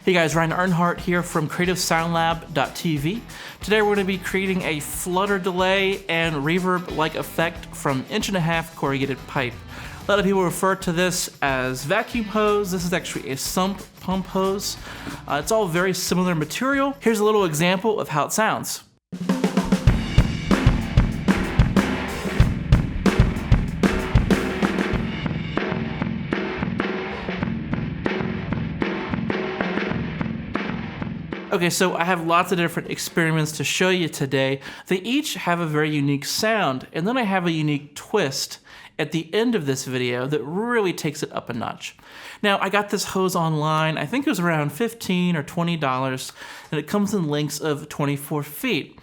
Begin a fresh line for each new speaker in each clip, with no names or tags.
Hey guys, Ryan Earnhardt here from CreativeSoundLab.tv. Today we're going to be creating a flutter delay and reverb-like effect from 1.5" corrugated pipe. A lot of people refer to this as vacuum hose. This is actually a sump pump hose. It's all very similar material. Here's a little example of how it sounds. Okay, so I have lots of different experiments to show you today. They each have a very unique sound, and then I have a unique twist at the end of this video that really takes it up a notch. Now, I got this hose online. I think it was around $15 or $20, and it comes in lengths of 24 feet.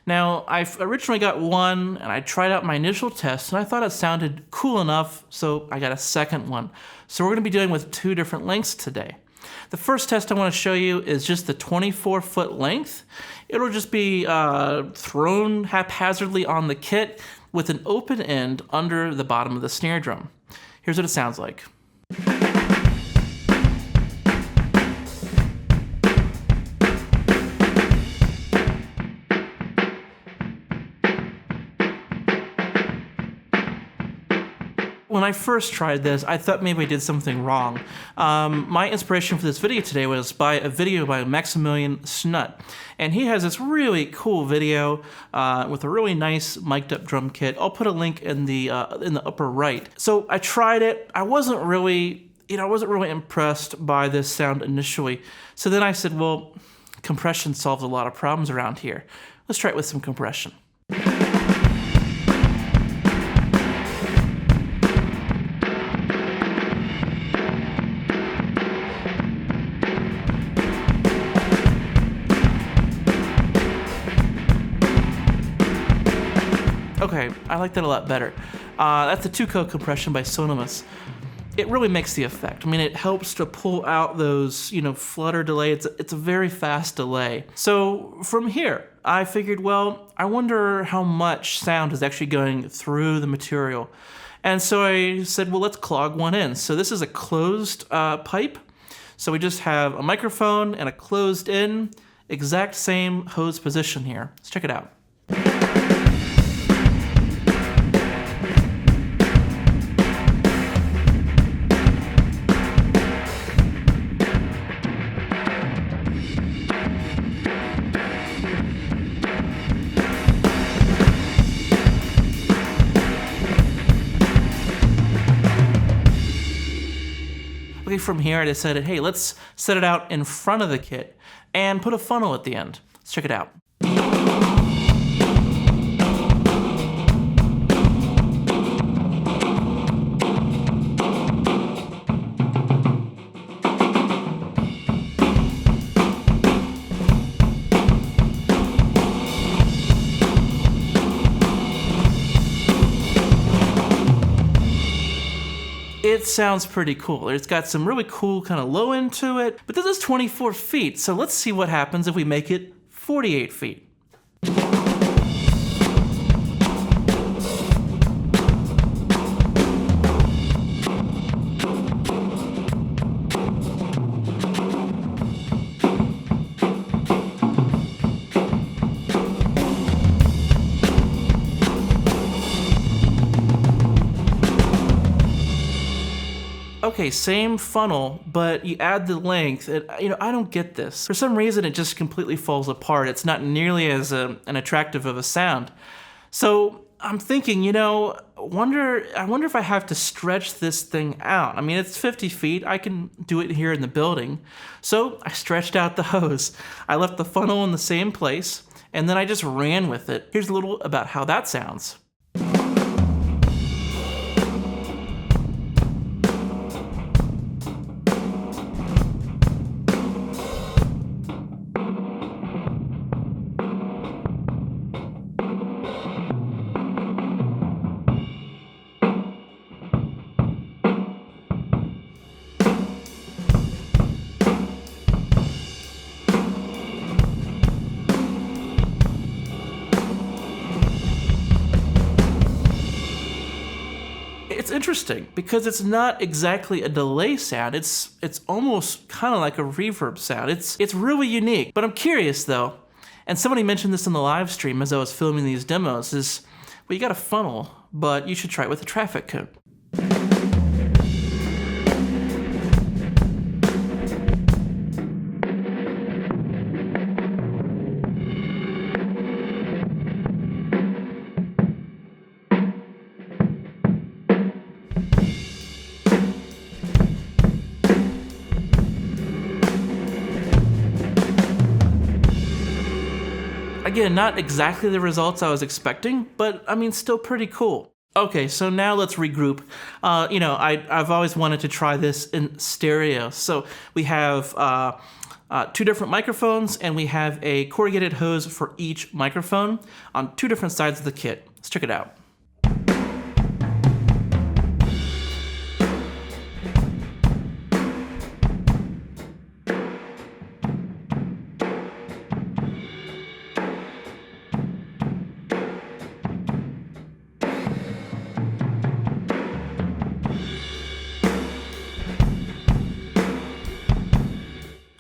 Now, I originally got one, and I tried out my initial test, and I thought it sounded cool enough, so I got a second one. So we're gonna be dealing with two different lengths today. The first test I want to show you is just the 24-foot length. It'll just be thrown haphazardly on the kit with an open end under the bottom of the snare drum. Here's what it sounds like. When I first tried this, I thought maybe I did something wrong. My inspiration for this video today was by a video by Maximilian Snut. And he has this really cool video with a really nice mic'd up drum kit. I'll put a link in the upper right. So I tried it. I wasn't really impressed by this sound initially. So then I said, well, compression solves a lot of problems around here. Let's try it with some compression. Okay, I like that a lot better. That's the 2-coat compression by Sonomus. It really makes the effect. I mean, it helps to pull out those, flutter delay. It's a very fast delay. So from here, I figured, well, I wonder how much sound is actually going through the material. And so I said, well, let's clog one in. So this is a closed pipe. So we just have a microphone and a closed in, exact same hose position here. Let's check it out. Okay, from here I decided, hey, let's set it out in front of the kit and put a funnel at the end. Let's check it out. It sounds pretty cool. It's got some really cool kind of low end to it, but this is 24 feet, so let's see what happens if we make it 48 feet. Okay, same funnel, but you add the length. I don't get this. For some reason, it just completely falls apart. It's not nearly as an attractive of a sound. So I'm thinking, I wonder if I have to stretch this thing out. I mean, it's 50 feet. I can do it here in the building. So I stretched out the hose. I left the funnel in the same place, and then I just ran with it. Here's a little about how that sounds. it's interesting because it's not exactly a delay sound. It's almost kind of like a reverb sound. It's really unique. But I'm curious though, and somebody mentioned this in the live stream as I was filming these demos, is, well, you got a funnel, but you should try it with a traffic cone. Again, not exactly the results I was expecting, but I mean, still pretty cool. Okay, so now let's regroup. I've always wanted to try this in stereo. So we have two different microphones, and we have a corrugated hose for each microphone on two different sides of the kit. Let's check it out.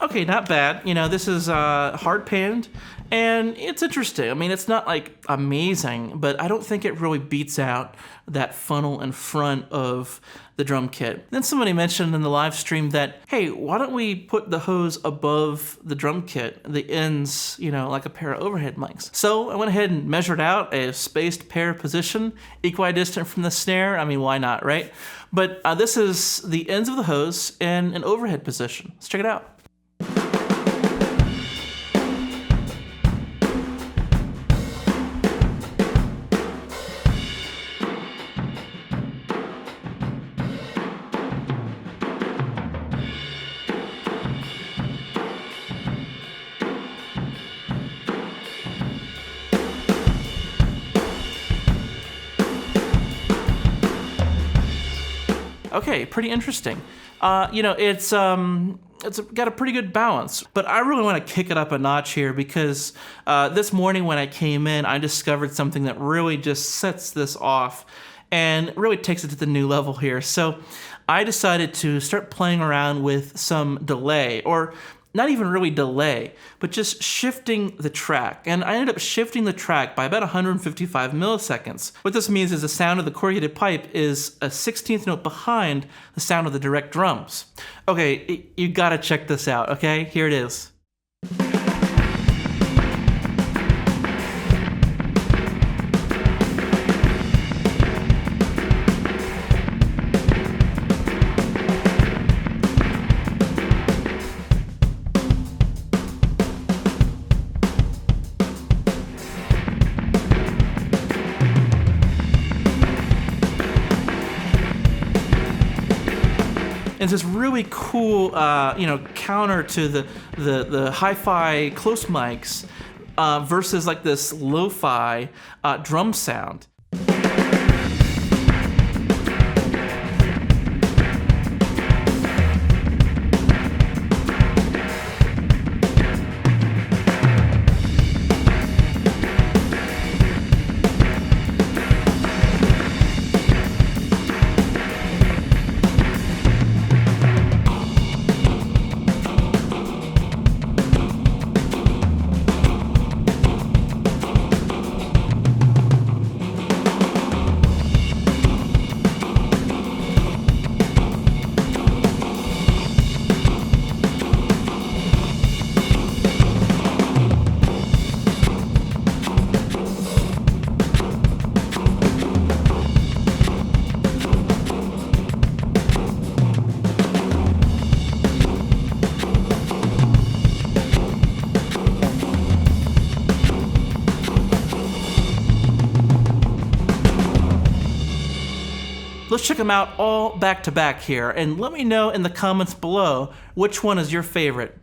Okay, not bad. This is hard panned, and it's interesting. I mean, it's not like amazing, but I don't think it really beats out that funnel in front of the drum kit. Then somebody mentioned in the live stream that, hey, why don't we put the hose above the drum kit, the ends, like a pair of overhead mics. So I went ahead and measured out a spaced pair position, equidistant from the snare. I mean, why not, right? But this is the ends of the hose in an overhead position. Let's check it out. Okay, pretty interesting. It's got a pretty good balance, but I really want to kick it up a notch here because this morning when I came in, I discovered something that really just sets this off and really takes it to the new level here. So I decided to start playing around with some delay, or not even really delay, but just shifting the track. And I ended up shifting the track by about 155 milliseconds. What this means is the sound of the corrugated pipe is a 16th note behind the sound of the direct drums. Okay, you gotta check this out, okay? Here it is. It's this really cool, counter to the hi-fi close mics versus like this lo-fi drum sound. Let's check them out all back to back here, and let me know in the comments below which one is your favorite.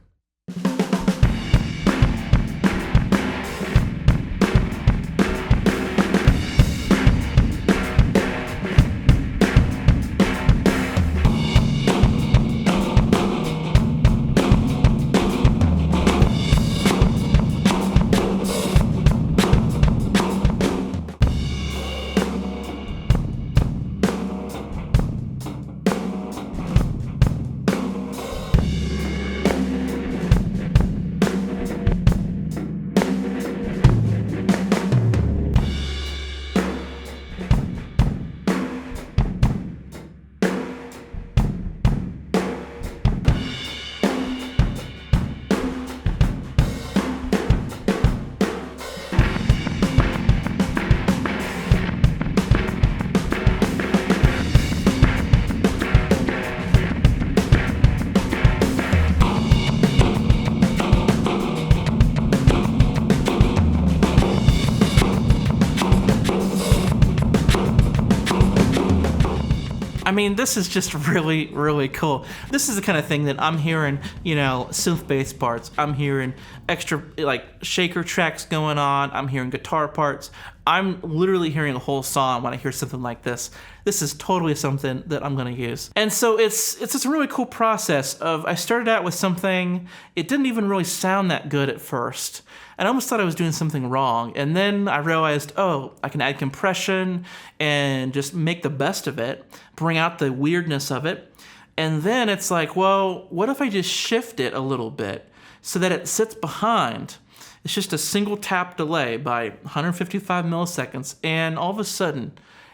I mean, this is just really, really cool. This is the kind of thing that I'm hearing, you know, synth bass parts. I'm hearing extra, like, shaker tracks going on. I'm hearing guitar parts. I'm literally hearing a whole song when I hear something like this. This is totally something that I'm gonna use. And so it's this really cool process of, I started out with something, it didn't even really sound that good at first. And I almost thought I was doing something wrong. And then I realized, oh, I can add compression and just make the best of it, bring out the weirdness of it. And then it's like, well, what if I just shift it a little bit so that it sits behind? It's just a single tap delay by 155 milliseconds. And all of a sudden,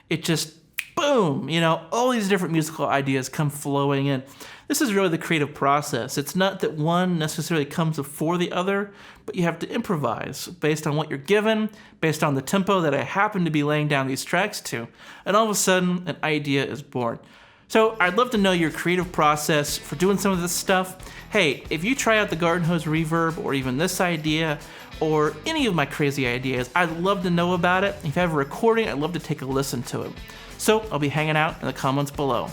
it just, boom, you know, all these different musical ideas come flowing in. This is really the creative process. It's not that one necessarily comes before the other, but you have to improvise based on what you're given, based on the tempo that I happen to be laying down these tracks to, and all of a sudden, an idea is born. So I'd love to know your creative process for doing some of this stuff. Hey, if you try out the garden hose reverb, or even this idea, or any of my crazy ideas, I'd love to know about it. If you have a recording, I'd love to take a listen to it. So I'll be hanging out in the comments below.